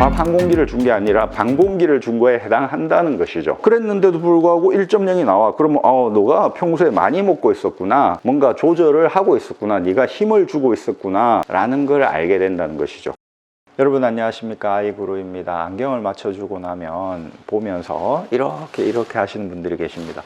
밥 한 공기를 준 게 아니라 반 공기를 준 거에 해당한다는 것이죠. 그랬는데도 불구하고 1.0이 나와. 그러면 너가 평소에 많이 먹고 있었구나, 뭔가 조절을 하고 있었구나, 네가 힘을 주고 있었구나 라는 걸 알게 된다는 것이죠. 여러분 안녕하십니까, 아이구루입니다. 안경을 맞춰주고 나면 보면서 이렇게 하시는 분들이 계십니다.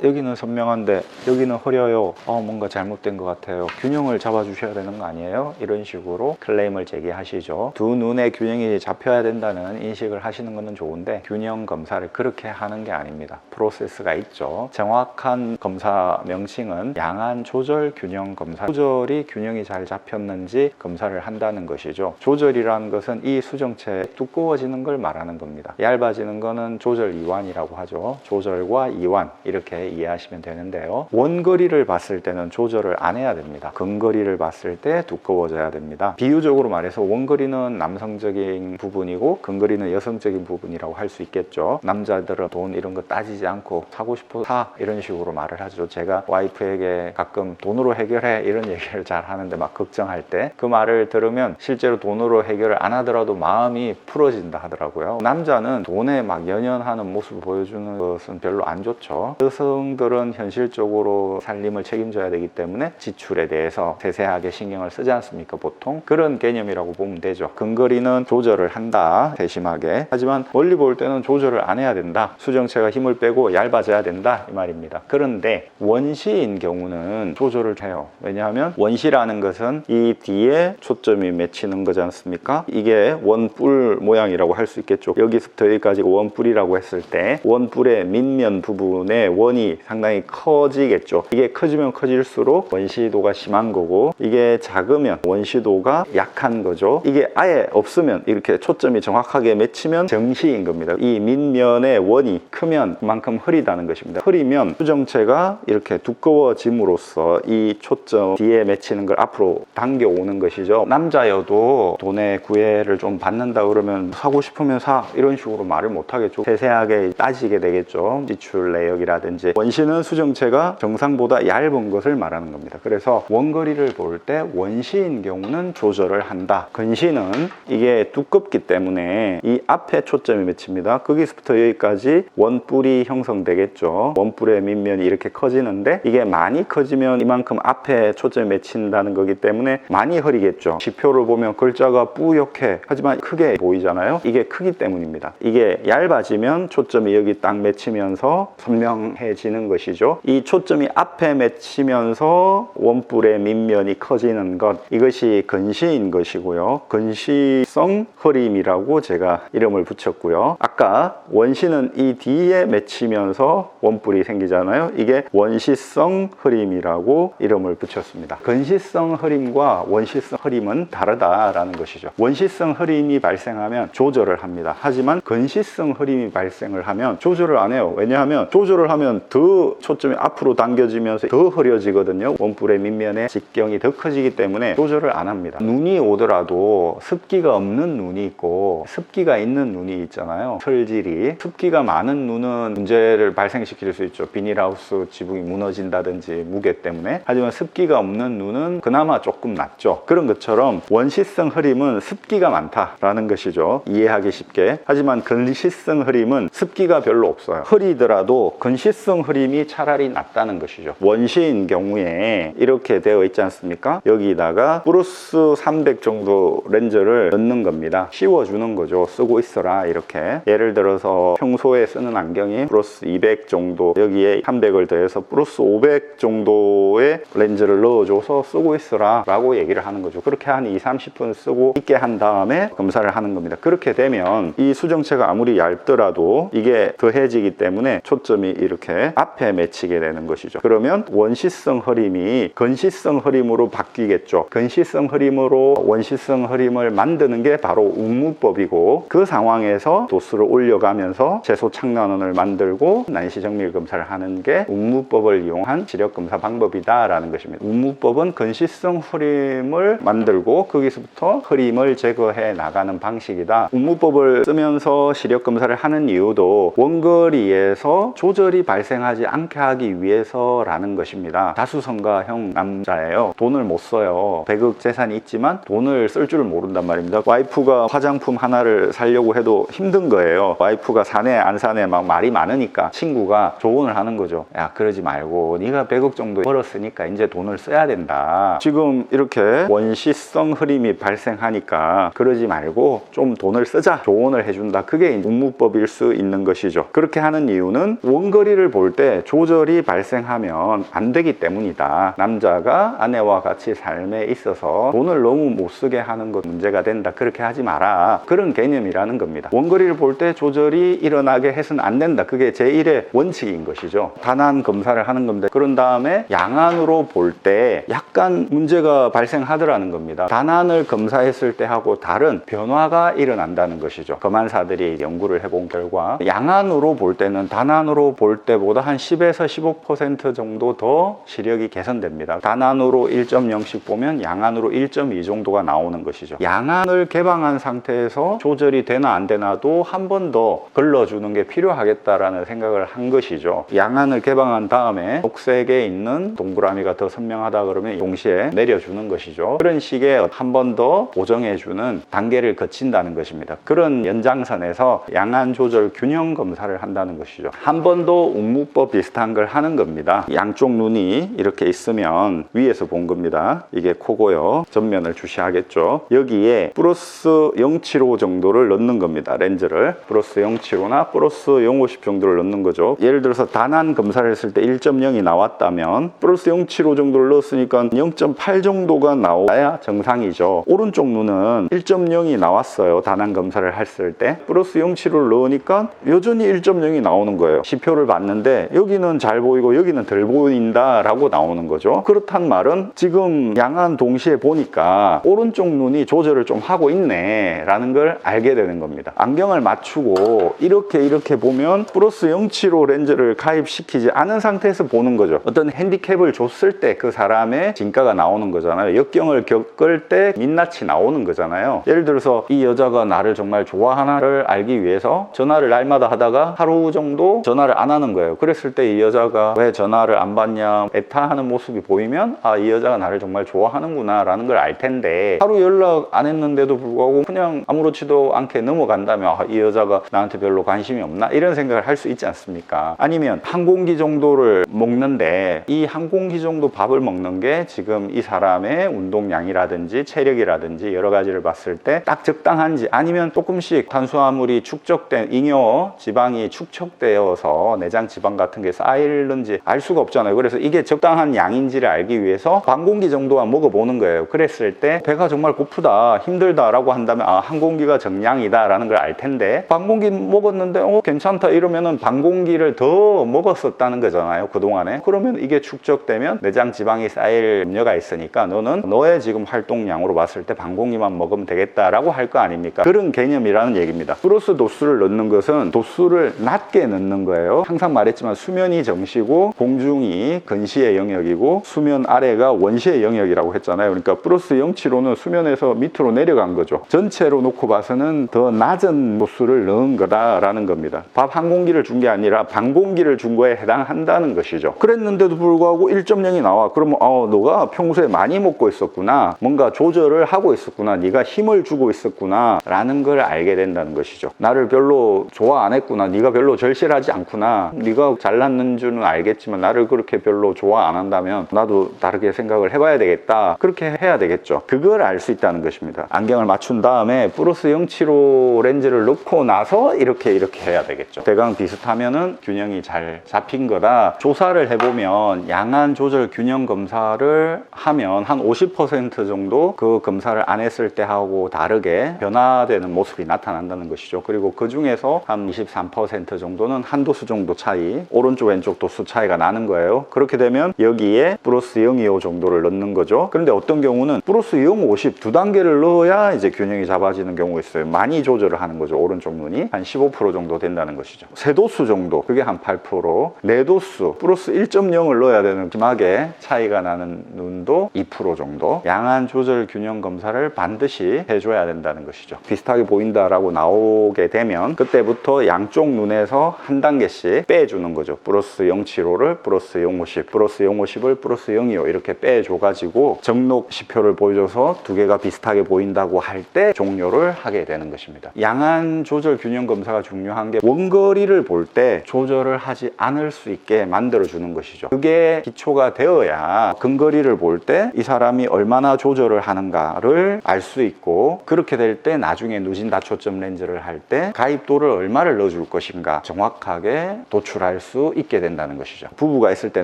여기는 선명한데 여기는 흐려요. 뭔가 잘못된 것 같아요. 균형을 잡아주셔야 되는 거 아니에요? 이런 식으로 클레임을 제기하시죠. 두 눈의 균형이 잡혀야 된다는 인식을 하시는 것은 좋은데, 균형 검사를 그렇게 하는 게 아닙니다. 프로세스가 있죠. 정확한 검사 명칭은 양안 조절 균형 검사. 조절이 균형이 잘 잡혔는지 검사를 한다는 것이죠. 조절이라는 것은 이 수정체 두꺼워지는 걸 말하는 겁니다. 얇아지는 거는 조절 이완이라고 하죠. 조절과 이완, 이렇게 이해하시면 되는데요. 원거리를 봤을 때는 조절을 안 해야 됩니다. 근거리를 봤을 때 두꺼워져야 됩니다. 비유적으로 말해서 원거리는 남성적인 부분이고 근거리는 여성적인 부분이라고 할 수 있겠죠. 남자들은 돈 이런 거 따지지 않고 사고 싶어 사, 이런 식으로 말을 하죠. 제가 와이프에게 가끔 돈으로 해결해 이런 얘기를 잘 하는데, 막 걱정할 때 그 말을 들으면 실제로 돈으로 해결을 안 하더라도 마음이 풀어진다 하더라고요. 남자는 돈에 막 연연하는 모습을 보여주는 것은 별로 안 좋죠. 여성들은 현실적으로 살림을 책임져야 되기 때문에 지출에 대해서 세세하게 신경을 쓰지 않습니까? 보통 그런 개념이라고 보면 되죠. 근거리는 조절을 한다, 세심하게. 하지만 멀리 볼 때는 조절을 안 해야 된다, 수정체가 힘을 빼고 얇아져야 된다, 이 말입니다. 그런데 원시인 경우는 조절을 해요. 왜냐하면 원시라는 것은 이 뒤에 초점이 맺히는 거지 않습니까? 이게 원뿔 모양이라고 할 수 있겠죠. 여기서부터 여기까지가 원뿔이라고 했을 때 원뿔의 밑면 부분에 원이 상당히 커지겠죠. 이게 커지면 커질수록 원시도가 심한 거고, 이게 작으면 원시도가 약한 거죠. 이게 아예 없으면, 이렇게 초점이 정확하게 맺히면 정시인 겁니다. 이 밑면의 원이 크면 그만큼 흐리다는 것입니다. 흐리면 수정체가 이렇게 두꺼워짐으로써 이 초점 뒤에 맺히는 걸 앞으로 당겨오는 것이죠. 남자여도 돈의 구애를 좀 받는다 그러면 사고 싶으면 사, 이런 식으로 말을 못하겠죠. 세세하게 따지게 되겠죠. 지출 내역이라든지. 원시는 수정체가 정상보다 얇은 것을 말하는 겁니다. 그래서 원거리를 볼 때 원시인 경우는 조절을 한다. 근시는 이게 두껍기 때문에 이 앞에 초점이 맺힙니다. 거기서부터 여기까지 원뿔이 형성되겠죠. 원뿔의 밑면이 이렇게 커지는데, 이게 많이 커지면 이만큼 앞에 초점이 맺힌다는 거기 때문에 많이 흐리겠죠. 지표를 보면 글자가 뿌옇게 하지만 크게 보이잖아요. 이게 크기 때문입니다. 이게 얇아지면 초점이 여기 딱 맺히면서 선명해지는 것이죠. 이 초점이 앞에 맺히면서 원뿔의 밑면이 커지는 것, 이것이 근시인 것이고요. 근시성 흐림이라고 제가 이름을 붙였고요. 아까 원시는 이 뒤에 맺히면서 원뿔이 생기잖아요. 이게 원시성 흐림이라고 이름을 붙였습니다. 근시성 흐림과 원시성 흐림은 다르다라는 것이죠. 원시성 흐림이 발생하면 조절을 합니다. 하지만 근시성 흐림이 발생을 하면 조절을 안 해요. 왜냐하면 조절을 하면 더 초점이 앞으로 당겨지면서 더 흐려지거든요. 원뿔의 밑면에 직경이 더 커지기 때문에 조절을 안 합니다. 눈이 오더라도 습기가 없는 눈이 있고 습기가 있는 눈이 있잖아요. 철질이. 습기가 많은 눈은 문제를 발생시킬 수 있죠. 비닐하우스 지붕이 무너진다든지 무게 때문에. 하지만 습기가 없는 눈은 그나마 조금 낫죠. 그런 것처럼 원시성 흐림은 습기가 많다라는 것이죠. 이해하기 쉽게. 하지만 근시성 흐림은 습기가 별로 없어요. 흐리더라도 근시성 흐림이 차라리 낫다는 것이죠. 원시인 경우에 이렇게 되어 있지 않습니까? 여기다가 플러스 300 정도 렌즈를 넣는 겁니다. 씌워주는 거죠. 쓰고 있어라, 이렇게. 예를 들어서 평소에 쓰는 안경이 플러스 200 정도, 여기에 300을 더해서 플러스 500 정도의 렌즈를 넣어줘서 쓰고 있어라 라고 얘기를 하는 거죠. 그렇게 한 20-30분 쓰고 있게 한 다음에 검사를 하는 겁니다. 그렇게 되면 이 수정체가 아무리 얇더라도 이게 더해지기 때문에 초점이 이렇게 앞에 맺히게 되는 것이죠. 그러면 원시성 흐림이 근시성 흐림으로 바뀌겠죠. 근시성 흐림으로 원시성 흐림을 만드는 게 바로 운무법이고, 그 상황에서 도수를 올려가면서 채소 착란원을 만들고 난시 정밀 검사를 하는 게 운무법을 이용한 시력 검사 방법이다 라는 것입니다. 운무법은 근시성 흐림을 만들고 거기서부터 흐림을 제거해 나가는 방식이다. 운무법을 쓰면서 시력 검사를 하는 이유도 원거리에서 조절이 발생하지 않게 하기 위해서라는 것입니다. 자수성가형 남자예요. 돈을 못 써요. 배급 재산이 있지만 돈을 쓸 줄을 모른단 말입니다. 와이프가 화장품 하나를 사려고 해도 힘든 거예요. 와이프가 사네 안 사네 막 말이 많으니까 친구가 조언을 하는 거죠. 야, 그러지 말고 네가 100억 정도 벌었으니까 이제 돈을 써야 된다. 지금 이렇게 원시성 흐름이 발생하니까 그러지 말고 좀 돈을 쓰자 조언을 해준다. 그게 운무법일 수 있는 것이죠. 그렇게 하는 이유는 원거리를 볼 때 조절이 발생하면 안 되기 때문이다. 남자가 아내와 같이 삶에 있어서 돈을 너무 못 쓰게 하는 것 문제가 된다. 그렇게 하지 마라. 그런 개념이라는 겁니다. 원거리를 볼 때 조절이 일어나게 해서는 안 된다. 그게 제1의 원칙인 것이죠. 단안 검사를 하는 건데 그런 다음에 양안으로 볼 때 약간 문제가 발생하더라는 겁니다. 단안을 검사했을 때하고 다른 변화가 일어난다는 것이죠. 검안사들이 연구를 해본 결과 양안으로 볼 때는 단안으로 볼 때보다 한 10에서 15% 정도 더 시력이 개선됩니다. 단안으로 1.0씩 보면 양안으로 1.2 정도가 나오는 것이죠. 양안을 개방한 상태에서 조절이 되나 안 되나도 한 번 더 걸러주는 게 필요하겠다라는 생각을 한 것이죠. 양안을 개방한 다음에 녹색에 있는 동그라미가 더 선명하다 그러면 동시에 내려주는 것이죠. 그런 식의 한 번 더 보정해주는 단계를 거친다는 것입니다. 그런 연장선에서 양안 조절 균형 검사를 한다는 것이죠. 한 번 더 운무법 비슷한 걸 하는 겁니다. 양쪽 눈이 이렇게 있으면 위에서 본 겁니다. 이게 코고요. 전면을 주시하겠죠. 여기에 플러스 075 정도를 넣는 겁니다. 렌즈를 플러스 075나 플러스 050 정도를 넣는 거죠. 예를 들어서 단안 검사를 했을 때 1.0이 나왔다면 플러스 075 정도를 넣었으니까 0.8 정도가 나와야 정상이죠. 오른쪽 눈은 1.0이 나왔어요. 단안 검사를 했을 때 플러스 075를 넣으니까 여전히 1.0이 나오는 거예요. 시표를 봤는데 여기는 잘 보이고 여기는 덜 보인다 라고 나오는 거죠. 그렇단 말은 지금 양안 동시에 보니까 오른쪽 눈이 조절을 좀 하고 있네 라는 걸 알게 되는 겁니다. 안경을 맞추고 이렇게 보면 플러스 075 렌즈를 가입시키지 않은 상태에서 보는 거죠. 어떤 핸디캡을 줬을 때 그 사람의 진가가 나오는 거잖아요. 역경을 겪을 때 민낯이 나오는 거잖아요. 예를 들어서 이 여자가 나를 정말 좋아하나를 알기 위해서 전화를 날마다 하다가 하루 정도 전화를 안 하는 거예요. 그랬을 때 이 여자가 왜 전화를 안 받냐 애타하는 모습이 보이면 아, 이 여자가 나를 정말 좋아하는구나 라는 걸 알 텐데 하루 연락 안 했는데도 불구하고 그냥 아무렇지도 않게 넘어간다면 아, 이 여자가 나한테 별로 관심이 없나 이런 생각을 할 수 있지 않습니까? 아니면 한 공기 정도를 먹는데 이 한 공기 정도 밥을 먹는 게 지금 이 사람의 운동량이라든지 체력이라든지 여러 가지를 봤을 때 딱 적당한지 아니면 조금씩 탄수화물이 축적된 잉여 지방이 축적되어서 내장 지방 같은 게 쌓이는지 알 수가 없잖아요. 그래서 이게 적당한 양인지를 알기 위해서 반 공기 정도만 먹어보는 거예요. 그랬을 때 배가 정말 고프다 힘들다 라고 한다면 아, 한 공기가 정량이다 라는 걸 알 텐데 반 공기 먹었는데 괜찮다 이러면은 반 공기를 더 먹었었다는 거잖아요. 그동안에. 그러면 이게 축적되면 내장 지방이 쌓일 염려가 있으니까 너는 너의 지금 활동량으로 봤을 때 반 공기만 먹으면 되겠다라고 할 거 아닙니까? 그런 개념이라는 얘기입니다. 플러스 도수를 넣는 것은 도수를 낮게 넣는 거예요. 항상 말했지만 수면이 정시고 공중이 근시의 영역이고 수면 아래가 원시의 영역이라고 했잖아요. 그러니까 플러스 075는 수면에서 밑으로 내려간 거죠. 전체로 놓고 봐서는 더 낮은 도수를 넣은 거다라는 겁니다. 밥 한 공기를 준 게 아니라 반 공기를 준 거에 해당한다는 것이죠. 그랬는데도 불구하고 1.0이 나와. 그러면 너가 평소에 많이 먹고 있었구나. 뭔가 조절을 하고 있었구나. 네가 힘을 주고 있었구나 라는 걸 알게 된다는 것이죠. 나를 별로 좋아 안 했구나. 네가 별로 절실하지 않구나. 네가 잘났는 줄은 알겠지만 나를 그렇게 별로 좋아 안 한다면 나도 다르게 생각을 해봐야 되겠다. 그렇게 해야 되겠죠. 그걸 알 수 있다는 것입니다. 안경을 맞춘 다음에 플러스 075 렌즈를 넣고 나서 이렇게 해야 되겠죠. 대강 비슷하면은 균형이 잘 잡힌 거다. 조사를 해보면 양안 조절 균형 검사를 하면 한 50% 정도 그 검사를 안 했을 때하고 다르게 변화되는 모습이 나타난다는 것이죠. 그리고 그 중에서 한 23% 정도는 한 도수 정도 차이, 오른쪽 왼쪽 도수 차이가 나는 거예요. 그렇게 되면 여기에 플러스 025 정도를 넣는 거죠. 그런데 어떤 경우는 플러스 050 두 단계를 넣어야 이제 균형이 잡아지는 경우가 있어요. 많이 조절을 하는 거죠. 오른쪽 눈이 한 15% 정도 된다는 것이죠. 세 도수 정도, 그게 한 8%, 네 도수 플러스 1.0을 넣어야 되는 심하게 차이가 나는 눈도 2% 정도. 양안 조절 균형 검사를 반드시 해줘야 된다는 것이죠. 비슷하게 보인다라고 나오게 되면 그때부터 양쪽 눈에서 한 단계씩 빼주는 거죠. 플러스 075를 플러스 050, 플러스 050을 플러스 025 이렇게 빼줘가지고 정록시표를 보여줘서 두 개가 비슷하게 보인다고 할 때 종료를 하게 되는 것입니다. 양안 조절 균형 검사가 중요한 게 원거리를 볼 때 조절을 하지 않을 수 있게 만들어주는 것이죠. 그게 기초가 되어야 근거리를 볼 때 이 사람이 얼마나 조절을 하는가를 알 수 있고, 그렇게 될 때 나중에 누진 다초점 렌즈를 할 때 가입도를 얼마를 넣어줄 것인가 정확하게 도출할 수 있게 된다는 것이죠. 부부가 있을 때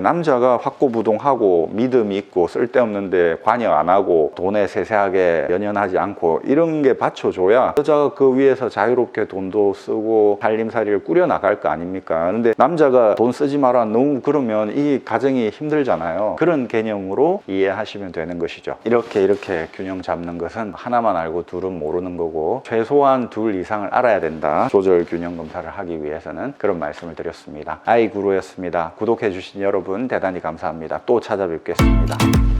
남자가 확고부동하고 믿음이 있고 쓸데없는데 관여 안 하고 돈에 세세하게 연연하지 않고 이런 게 받쳐줘야 여자가 그 위에서 자유롭게 돈도 쓰고 살림살이를 꾸려나갈 거 아닙니까? 근데 남자가 돈 쓰지 마라 너무 그러면 이 가정이 힘들잖아요. 그런 개념으로 이해하시면 되는 것이죠. 이렇게 균형 잡는 것은 하나만 알고 둘은 모르는 거고, 최소한 둘 이상을 알아야 된다. 조절 균형 검사를 하기 위해서는 그런 말씀을 드렸습니다. 아이구루였습니다. 구독해 주신 여러분 대단히 감사합니다. 또 찾아뵙겠습니다.